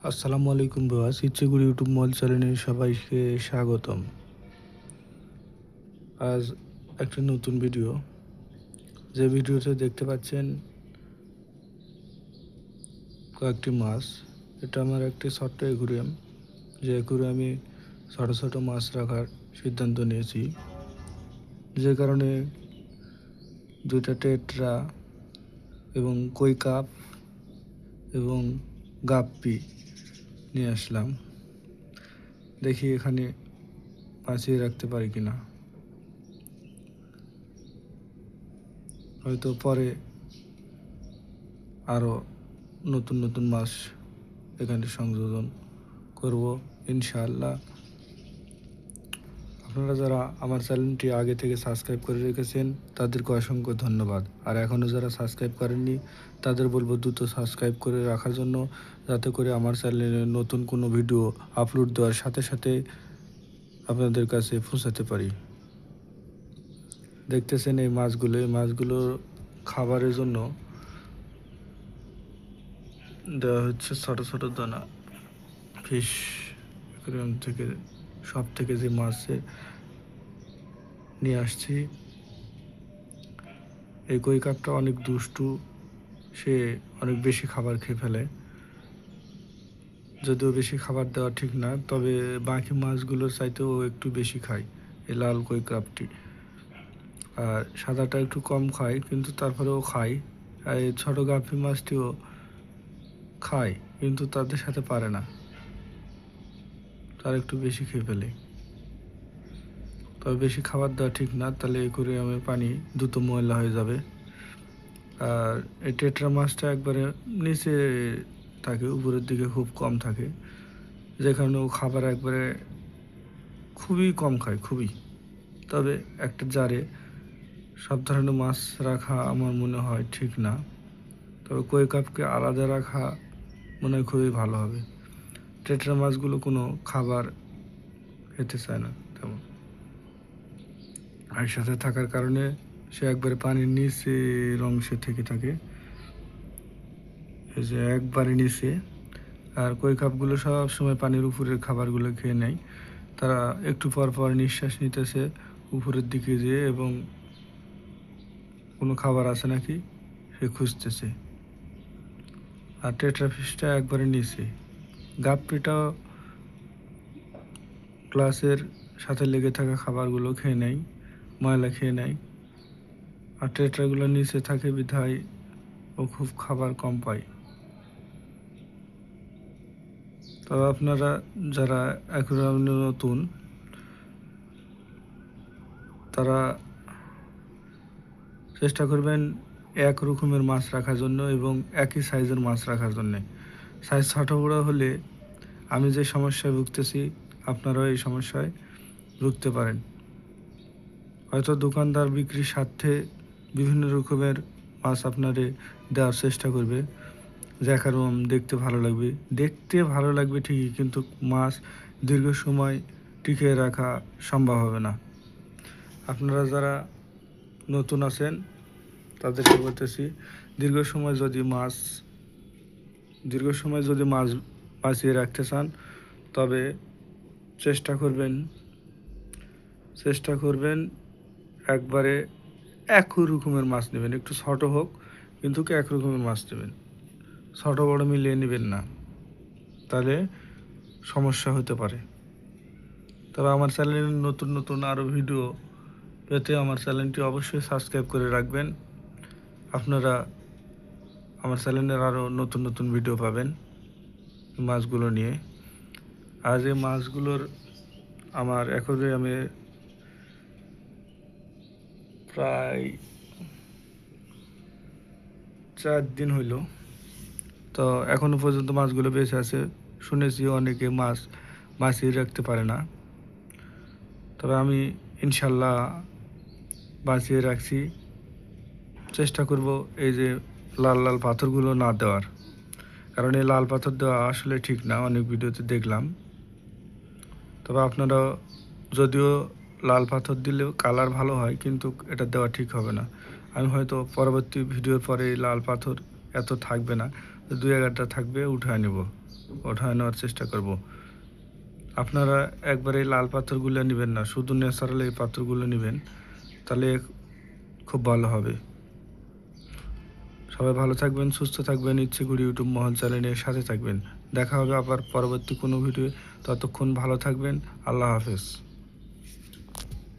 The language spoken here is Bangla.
আসসালামু আলাইকুম ভিউয়ার্স, ইচ্ছেগুড়ি ইউটিউব মল চ্যানেলে সবাইকে স্বাগতম। আজ একটা নতুন ভিডিও, যে ভিডিওতে দেখতে পাচ্ছেন কয়েকটি মাছ। এটা আমার একটি ছোট্ট অ্যাকুরিয়াম, যে অ্যাকুরিয়ামে ছোটো ছোটো মাছ রাখার সিদ্ধান্ত নিয়েছি, যে কারণে দুইটা টেট্রা এবং কই কাপ এবং গাপ্পি নিয়ে আসলাম। দেখি এখানে বাঁচিয়ে রাখতে পারি কিনা। হয়তো পরে আরও নতুন নতুন মাছ এখানে সংযোজন করব ইনশাআল্লাহ। আপনারা যারা আমার চ্যানেলটি আগে থেকে সাবস্ক্রাইব করে রেখেছেন তাদেরকে অসংখ্য ধন্যবাদ। আর এখনও যারা সাবস্ক্রাইব করেননি তাদের বলবো দ্রুত সাবস্ক্রাইব করে রাখার জন্য, যাতে করে আমার চ্যানেলে নতুন কোনো ভিডিও আপলোড দেওয়ার সাথে সাথে আপনাদের কাছে পৌঁছাতে পারি। দেখতেছেন এই মাছগুলোর খাবারের জন্য দেওয়া হচ্ছে ছোটো ছোটো দানা। ফিশ অ্যাকুয়ারিয়াম থেকে সব থেকে যে মাছের নিয়ে আসছি, এই কই কাপটা অনেক দুষ্টু, সে অনেক বেশি খাবার খেয়ে ফেলে। যদিও বেশি খাবার দেওয়া ঠিক না, তবে বাকি মাছগুলোর চাইতেও একটু বেশি খায় এই লাল কই কাপটি। আর সাদাটা একটু কম খায়, কিন্তু তারপরেও খায়। আর এই ছোটো গাপ্পি মাছটিও খায়, কিন্তু তাদের সাথে পারে না, তার একটু বেশি খেয়ে ফেলে। তবে বেশি খাবার দেওয়া ঠিক না, তাহলে অ্যাকুরিয়ামের পানি দ্রুত ময়লা হয়ে যাবে। আর এই টেট্রা মাছটা একবারে নিচে থাকে, উপরের দিকে খুব কম থাকে, যেখানে ও খাবার একবারে খুবই কম খায়, খুবই। তবে একটা জারে সব ধরনের মাছ রাখা আমার মনে হয় ঠিক না, তবে কই কাপকে আলাদা রাখা মনে হয় খুবই ভালো হবে। টেট্রা মাছগুলো কোনো খাবার খেতে চায় না তেমন, আর সাথে থাকার কারণে সে একবারে পানির নিচের অংশে থেকে থাকে, এই যে একবারে নিচে। আর কই কাপগুলো সব সময় পানির উপরের খাবারগুলো খেয়ে নেয়। তারা একটু পর পর নিঃশ্বাস নিতেছে উপরের দিকে যেয়ে, এবং কোনো খাবার আছে নাকি সে খুঁজতেছে। আর টেট্রা ফিশটা একবারে নিচে। গাপ্পিটাও গ্লাসের সাথে লেগে থাকা খাবারগুলো খেয়ে নেয়, ময়লা খেয়ে নেয়। আর টেট্রাগুলো নিচে থাকে বিধায় ও খুব খাবার কম পায়। তবে আপনারা যারা অ্যাকুয়ারিয়ামে নতুন, তারা চেষ্টা করবেন এক রকমের মাছ রাখার জন্য এবং একই সাইজের মাছ রাখার জন্যে। সাইজ ছোটো বড়ো হলে আমি যে সমস্যায় ভুগতেছি, আপনারাও এই সমস্যায় ভুগতে পারেন। হয়তো দোকানদার বিক্রির স্বার্থে বিভিন্ন রকমের মাছ আপনারে দেওয়ার চেষ্টা করবে, যেরকম দেখতে ভালো লাগবে ঠিকই, কিন্তু মাছ দীর্ঘ সময় টিকিয়ে রাখা সম্ভব হবে না। আপনারা যারা নতুন আছেন তাদেরকে বলতেছি, দীর্ঘ সময় যদি মাছ বাঁচিয়ে রাখতে চান, তবে চেষ্টা করবেন একবারে একই রকমের মাছ নেবেন। একটু ছোটো হোক, কিন্তু এক রকমের মাছ নেবেন, ছোটো বড়ো মিলিয়ে নেবেন না, তাহলে সমস্যা হতে পারে। তবে আমার চ্যানেলে নতুন নতুন আরও ভিডিও পেতে আমার চ্যানেলটি অবশ্যই সাবস্ক্রাইব করে রাখবেন। আপনারা আমার চ্যানেলের আরও নতুন নতুন ভিডিও পাবেন মাছগুলো নিয়ে। আজ এই মাছগুলোর আমার অ্যাকুয়ারিয়ামে প্রায় 4 দিন হইল, তো এখনও পর্যন্ত মাছগুলো বেঁচে আছে। শুনেছি অনেকে মাছ বাঁচিয়ে রাখতে পারে না, তবে আমি ইনশাল্লাহ বাঁচিয়ে রাখছি। চেষ্টা করব এই যে লাল লাল পাথরগুলো না দেওয়ার, কারণ এই লাল পাথর দেওয়া আসলে ঠিক না, অনেক ভিডিওতে দেখলাম। তবে আপনারা, যদিও লাল পাথর দিলেও কালার ভালো হয়, কিন্তু এটা দেওয়া ঠিক হবে না। আমি হয়তো পরবর্তী ভিডিওর পরে লাল পাথর এত থাকবে না, 2-1টা থাকবে, উঠায় নেব। ওঠায় নেওয়ার চেষ্টা করব। আপনারা একবারে লাল পাথরগুলো নেবেন না, শুধু ন্যাচারাল এই পাথরগুলো নেবেন, তাহলে খুব ভালো হবে। সবাই ভালো থাকবেন, সুস্থ থাকবেন, ইচ্ছে করি ইউটিউব মহল চ্যানেলের সাথে থাকবেন। দেখা হবে আবার পরবর্তী কোনো ভিডিও। ততক্ষণ ভালো থাকবেন। আল্লাহ হাফেজ।